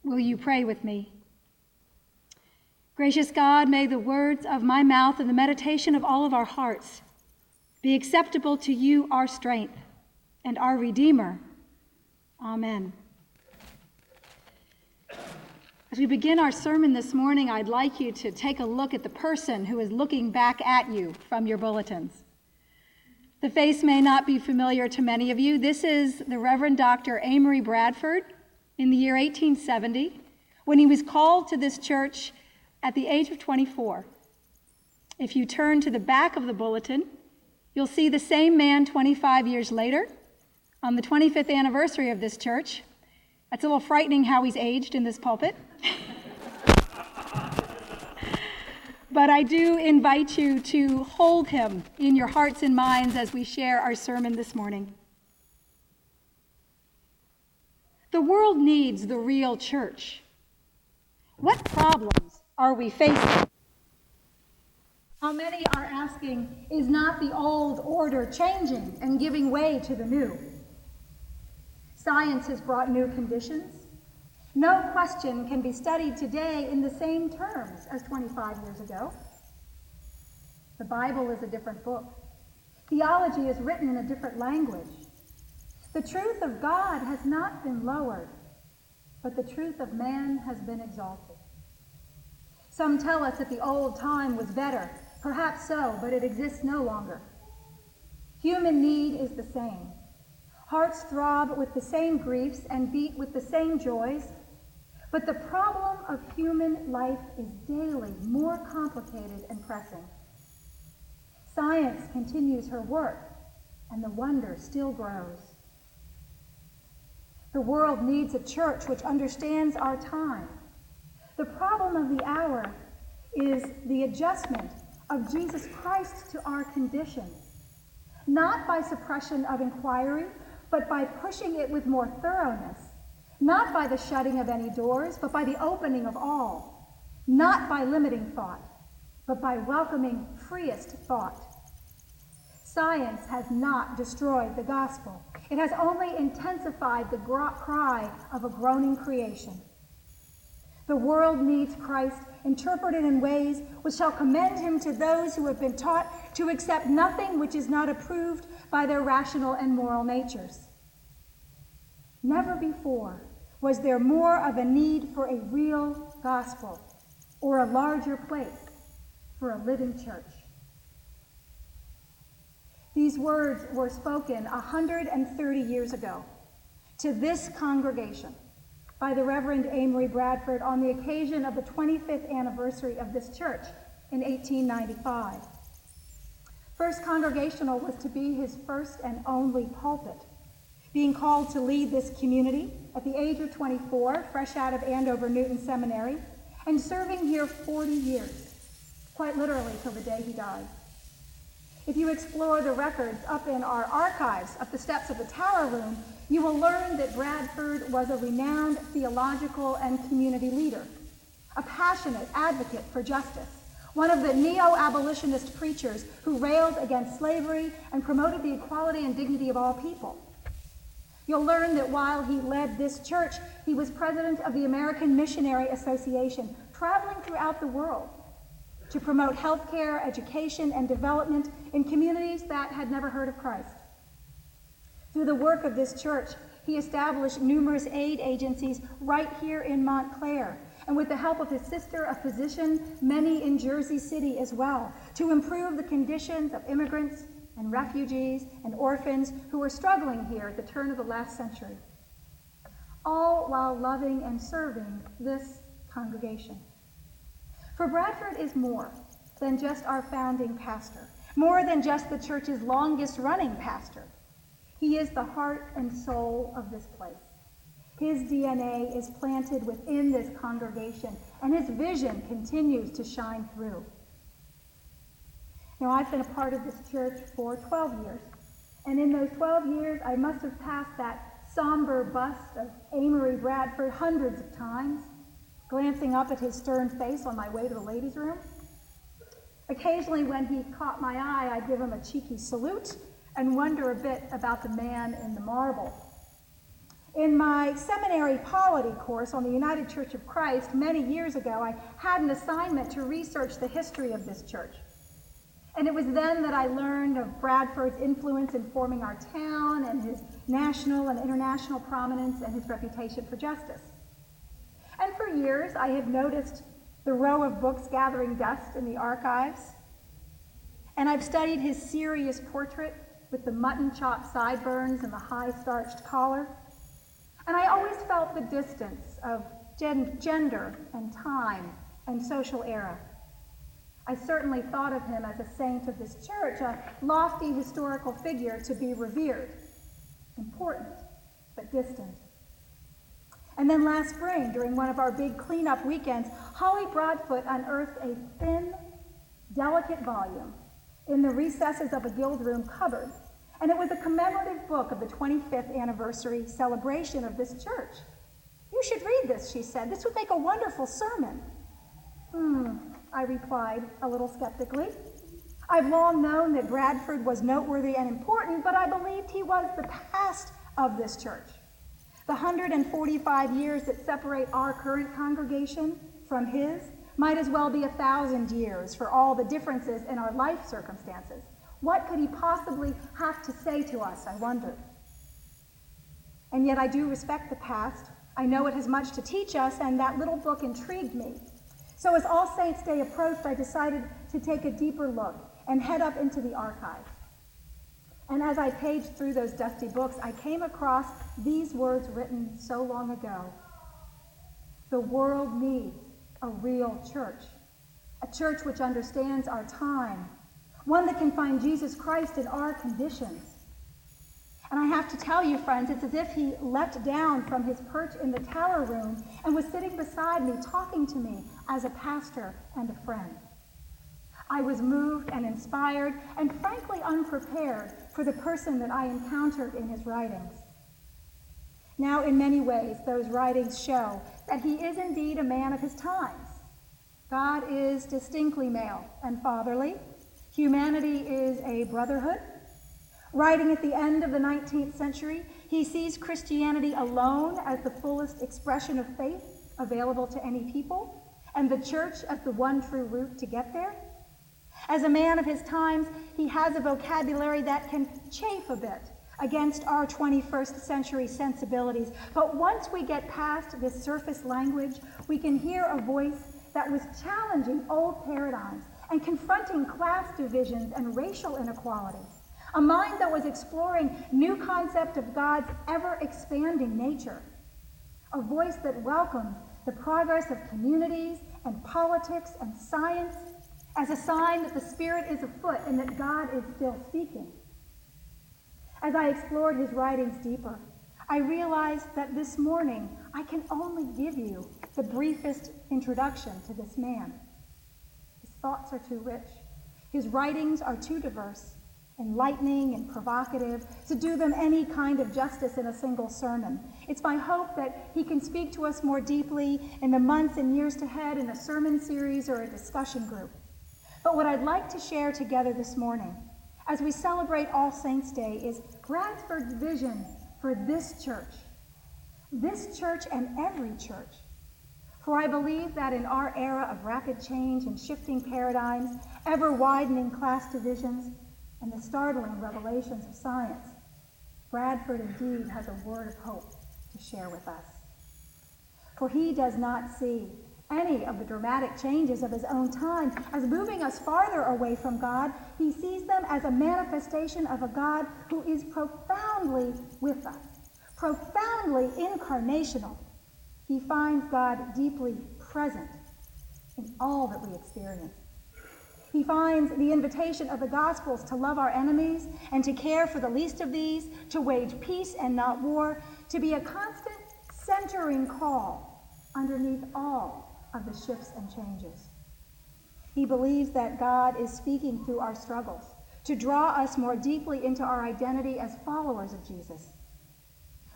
Will you pray with me? Gracious God, may the words of my mouth and the meditation of all of our hearts be acceptable to you, our strength and our Redeemer. Amen. As we begin our sermon this morning, I'd like you to take a look at the person who is looking back at you from your bulletins. The face may not be familiar to many of you. This is the Reverend Dr. Amory Bradford in the year 1870, when he was called to this church at the age of 24. If you turn to the back of the bulletin, you'll see the same man 25 years later on the 25th anniversary of this church. That's a little frightening how he's aged in this pulpit. But I do invite you to hold him in your hearts and minds as we share our sermon this morning. The world needs the real church. What problems are we facing? How many are asking, is not the old order changing and giving way to the new? Science has brought new conditions. No question can be studied today in the same terms as 25 years ago. The Bible is a different book. Theology is written in a different language. The truth of God has not been lowered, but the truth of man has been exalted. Some tell us that the old time was better. Perhaps so, but it exists no longer. Human need is the same. Hearts throb with the same griefs and beat with the same joys, but the problem of human life is daily more complicated and pressing. Science continues her work, and the wonder still grows. The world needs a church which understands our time. The problem of the hour is the adjustment of Jesus Christ to our condition, not by suppression of inquiry, but by pushing it with more thoroughness, not by the shutting of any doors, but by the opening of all, not by limiting thought, but by welcoming freest thought. Science has not destroyed the gospel. It has only intensified the cry of a groaning creation. The world needs Christ interpreted in ways which shall commend him to those who have been taught to accept nothing which is not approved by their rational and moral natures. Never before was there more of a need for a real gospel or a larger place for a living church. These words were spoken 130 years ago to this congregation by the Reverend Amory Bradford on the occasion of the 25th anniversary of this church in 1895. First Congregational was to be his first and only pulpit, being called to lead this community at the age of 24, fresh out of Andover Newton Seminary, and serving here 40 years, quite literally till the day he died. If you explore the records up in our archives up the steps of the Tower Room, you will learn that Bradford was a renowned theological and community leader, a passionate advocate for justice, one of the neo-abolitionist preachers who railed against slavery and promoted the equality and dignity of all people. You'll learn that while he led this church, he was president of the American Missionary Association, traveling throughout the world to promote healthcare, education, and development in communities that had never heard of Christ. Through the work of this church, he established numerous aid agencies right here in Montclair, and with the help of his sister, a physician, many in Jersey City as well, to improve the conditions of immigrants and refugees and orphans who were struggling here at the turn of the last century, all while loving and serving this congregation. For Bradford is more than just our founding pastor, more than just the church's longest running pastor. He is the heart and soul of this place. His DNA is planted within this congregation, and his vision continues to shine through. Now, I've been a part of this church for 12 years, and in those 12 years, I must have passed that somber bust of Amory Bradford hundreds of times, glancing up at his stern face on my way to the ladies' room. Occasionally, when he caught my eye, I'd give him a cheeky salute and wonder a bit about the man in the marble. In my seminary polity course on the United Church of Christ many years ago, I had an assignment to research the history of this church. And it was then that I learned of Bradford's influence in forming our town and his national and international prominence and his reputation for justice. And for years, I have noticed the row of books gathering dust in the archives. And I've studied his serious portrait with the mutton chop sideburns and the high starched collar. And I always felt the distance of gender and time and social era. I certainly thought of him as a saint of this church, a lofty historical figure to be revered, important, but distant. And then last spring, during one of our big cleanup weekends, Holly Broadfoot unearthed a thin, delicate volume in the recesses of a guild room cupboard. And it was a commemorative book of the 25th anniversary celebration of this church. "You should read this," she said. "This would make a wonderful sermon." I replied a little skeptically. I've long known that Bradford was noteworthy and important, but I believed he was the past of this church. The 145 years that separate our current congregation from his might as well be 1,000 years for all the differences in our life circumstances. What could he possibly have to say to us, I wondered. And yet I do respect the past. I know it has much to teach us, and that little book intrigued me. So as All Saints' Day approached, I decided to take a deeper look and head up into the archive. And as I paged through those dusty books, I came across these words written so long ago. The world needs a real church, a church which understands our time, one that can find Jesus Christ in our conditions. And I have to tell you, friends, it's as if he leapt down from his perch in the tower room and was sitting beside me, talking to me as a pastor and a friend. I was moved and inspired and frankly unprepared for the person that I encountered in his writings. Now, in many ways, those writings show that he is indeed a man of his times. God is distinctly male and fatherly. Humanity is a brotherhood. Writing at the end of the 19th century, he sees Christianity alone as the fullest expression of faith available to any people, and the church as the one true route to get there. As a man of his times, he has a vocabulary that can chafe a bit against our 21st century sensibilities. But once we get past this surface language, we can hear a voice that was challenging old paradigms and confronting class divisions and racial inequalities. A mind that was exploring new concept of God's ever-expanding nature. A voice that welcomed the progress of communities and politics and science as a sign that the Spirit is afoot and that God is still speaking. As I explored his writings deeper, I realized that this morning I can only give you the briefest introduction to this man. His thoughts are too rich. His writings are too diverse, enlightening and provocative, to do them any kind of justice in a single sermon. It's my hope that he can speak to us more deeply in the months and years ahead in a sermon series or a discussion group. But what I'd like to share together this morning, as we celebrate All Saints' Day, is Bradford's vision for this church and every church. For I believe that in our era of rapid change and shifting paradigms, ever-widening class divisions, and the startling revelations of science, Bradford indeed has a word of hope to share with us. For he does not see any of the dramatic changes of his own time as moving us farther away from God. He sees them as a manifestation of a God who is profoundly with us, profoundly incarnational. He finds God deeply present in all that we experience. He finds the invitation of the Gospels to love our enemies and to care for the least of these, to wage peace and not war, to be a constant centering call underneath all of the shifts and changes. He believes that God is speaking through our struggles to draw us more deeply into our identity as followers of Jesus.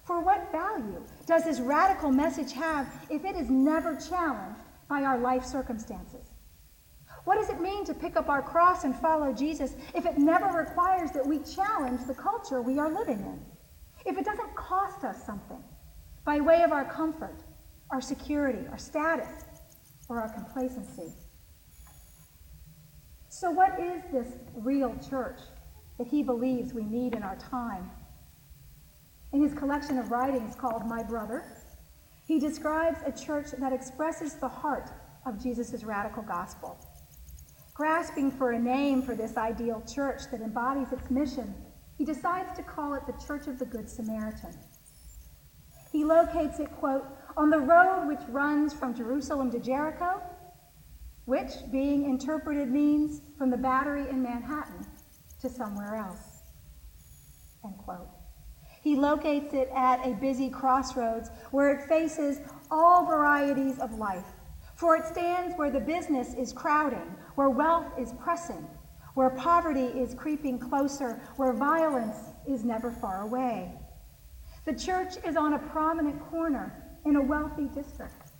For what value does this radical message have if it is never challenged by our life circumstances? What does it mean to pick up our cross and follow Jesus if it never requires that we challenge the culture we are living in? If it doesn't cost us something, by way of our comfort, our security, our status, or our complacency. So what is this real church that he believes we need in our time? In his collection of writings called My Brother, he describes a church that expresses the heart of Jesus' radical gospel. Grasping for a name for this ideal church that embodies its mission, he decides to call it the Church of the Good Samaritan. He locates it, quote, on the road which runs from Jerusalem to Jericho, which, being interpreted, means from the Battery in Manhattan to somewhere else, end quote. He locates it at a busy crossroads where it faces all varieties of life, for it stands where the business is crowding, where wealth is pressing, where poverty is creeping closer, where violence is never far away. The church is on a prominent corner in a wealthy district,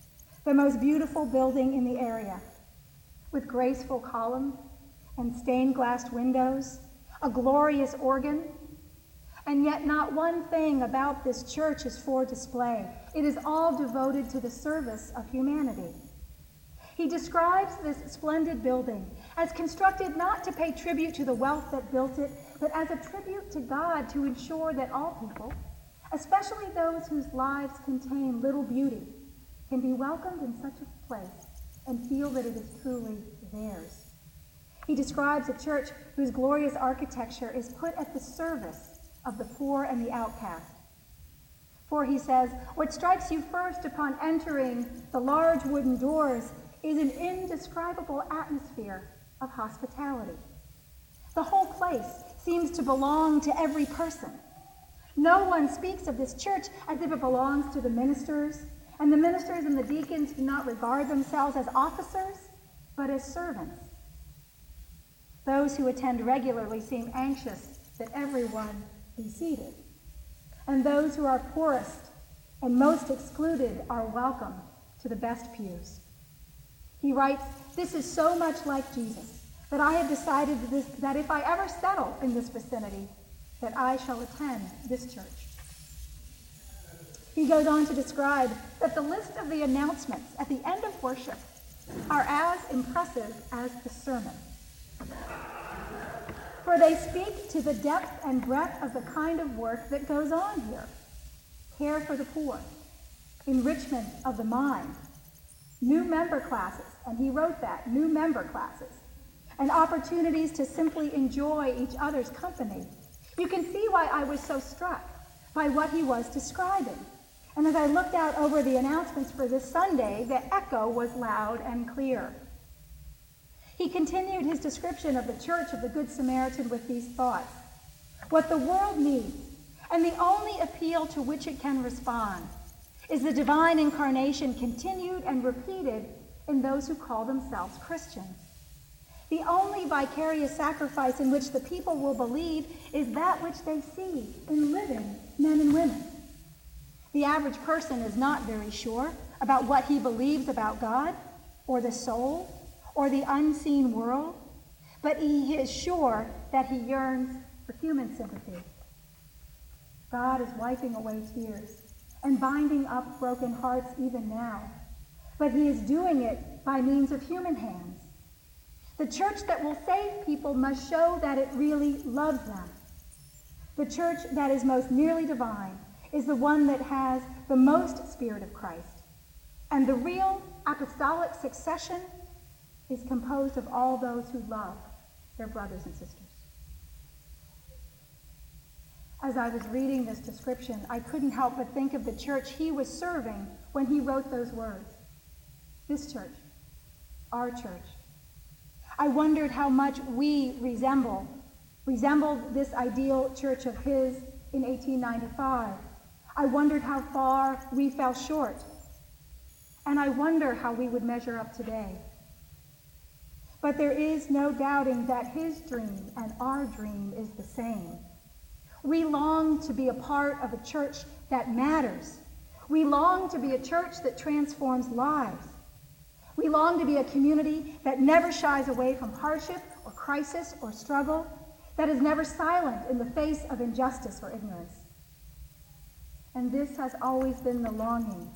the most beautiful building in the area, with graceful columns and stained glass windows, a glorious organ, and yet not one thing about this church is for display. It is all devoted to the service of humanity. He describes this splendid building as constructed not to pay tribute to the wealth that built it, but as a tribute to God to ensure that all people, especially those whose lives contain little beauty, can be welcomed in such a place and feel that it is truly theirs. He describes a church whose glorious architecture is put at the service of the poor and the outcast. For, he says, what strikes you first upon entering the large wooden doors is an indescribable atmosphere of hospitality. The whole place seems to belong to every person. No one speaks of this church as if it belongs to the ministers, and the ministers and the deacons do not regard themselves as officers, but as servants. Those who attend regularly seem anxious that everyone be seated, and those who are poorest and most excluded are welcome to the best pews. He writes, this is so much like Jesus that I have decided that if I ever settle in this vicinity, that I shall attend this church. He goes on to describe that the list of the announcements at the end of worship are as impressive as the sermon. For they speak to the depth and breadth of the kind of work that goes on here. Care for the poor, enrichment of the mind, new member classes, and he wrote that, new member classes, and opportunities to simply enjoy each other's company. You can see why I was so struck by what he was describing. And as I looked out over the announcements for this Sunday, the echo was loud and clear. He continued his description of the Church of the Good Samaritan with these thoughts. What the world needs, and the only appeal to which it can respond, is the divine incarnation continued and repeated in those who call themselves Christians. The only vicarious sacrifice in which the people will believe is that which they see in living men and women. The average person is not very sure about what he believes about God, or the soul, or the unseen world, but he is sure that he yearns for human sympathy. God is wiping away tears and binding up broken hearts even now, but he is doing it by means of human hands. The church that will save people must show that it really loves them. The church that is most nearly divine is the one that has the most Spirit of Christ, and the real apostolic succession is composed of all those who love their brothers and sisters. As I was reading this description, I couldn't help but think of the church he was serving when he wrote those words. This church, our church. I wondered how much we resembled this ideal church of his in 1895. I wondered how far we fell short. And I wonder how we would measure up today. But there is no doubting that his dream and our dream is the same. We long to be a part of a church that matters. We long to be a church that transforms lives. We long to be a community that never shies away from hardship or crisis or struggle, that is never silent in the face of injustice or ignorance. And this has always been the longing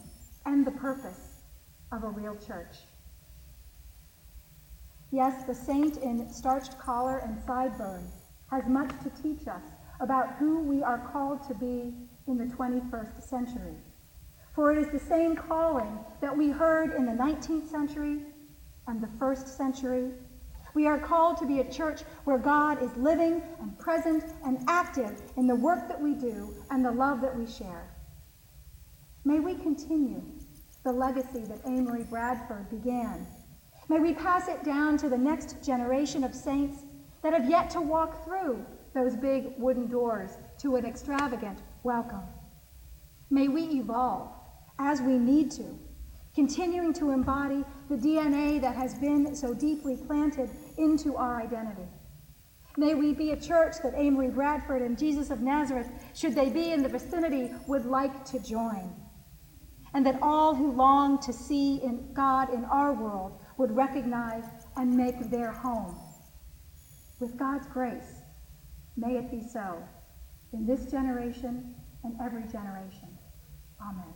and the purpose of a real church. Yes, the saint in starched collar and sideburns has much to teach us about who we are called to be in the 21st century. For it is the same calling that we heard in the 19th century and the 1st century. We are called to be a church where God is living and present and active in the work that we do and the love that we share. May we continue the legacy that Amory Bradford began. May we pass it down to the next generation of saints that have yet to walk through those big wooden doors to an extravagant welcome. May we evolve as we need to, continuing to embody the DNA that has been so deeply planted into our identity. May we be a church that Amory Bradford and Jesus of Nazareth, should they be in the vicinity, would like to join. And that all who long to see in God in our world would recognize and make their home. With God's grace, may it be so in this generation and every generation. Amen.